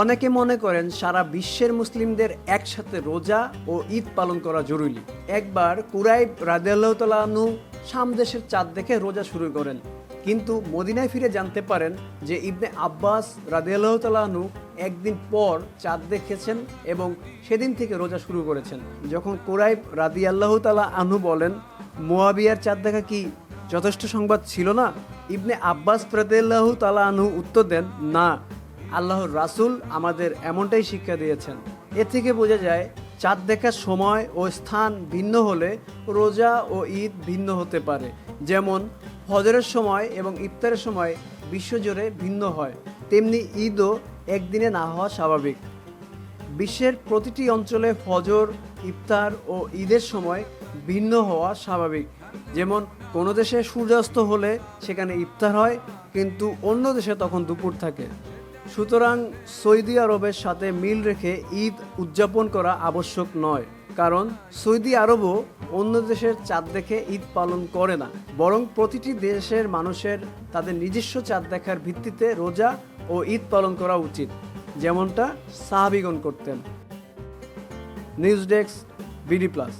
অনেকে মনে করেন সারা বিশ্বের মুসলিমদের একসাথে রোজা ও ঈদ পালন করা জরুরি। একবার কুরাইব রাদিয়াল্লাহু তাআলা আনহু শাম দেশের চাঁদ দেখে রোজা শুরু করেন, কিন্তু মদিনায় ফিরে জানতে পারেন যে ইবনে আব্বাস রাদিয়াল্লাহু তাআলা আনহু একদিন পর চাঁদ দেখেছেন এবং সেদিন থেকে রোজা শুরু করেছেন। যখন কুরাইব রাদিয়াল্লাহু তাআলা আনহু বলেন, মুয়াবিয়ার চাঁদ দেখা কি যথেষ্ট সংবাদ ছিল না? ইবনে আব্বাস রাদিয়াল্লাহু তাআলা আনহু উত্তর দেন, না, আল্লাহর রাসূল আমাদের এমনটাই শিক্ষা দিয়েছেন। এ থেকে বোঝা যায় চাঁদ দেখার সময় ও স্থান ভিন্ন হলে রোজা ও ঈদ ভিন্ন হতে পারে। যেমন ফজরের সময় এবং ইফতারের সময় বিশ্বজুড়ে ভিন্ন হয়, তেমনি ঈদও একদিনে না হওয়া স্বাভাবিক। বিশ্বের প্রতিটি অঞ্চলে ফজর, ইফতার ও ঈদের সময় ভিন্ন হওয়া স্বাভাবিক। যেমন কোনো দেশে সূর্যাস্ত হলে সেখানে ইফতার হয়, কিন্তু অন্য দেশে তখন দুপুর থাকে। সুতরাং সৌদি আরবের সাথে মিল রেখে ঈদ উদযাপন করা আবশ্যক নয়, কারণ সৌদি আরবও অন্য দেশের চাঁদ দেখে ঈদ পালন করে না, বরং প্রতিটি দেশের মানুষের তাদের নিজস্ব চাঁদ দেখার ভিত্তিতে রোজা ও ঈদ পালন করা উচিত, যেমনটা সাহাবীগণ করতেন। News desk, BD plus.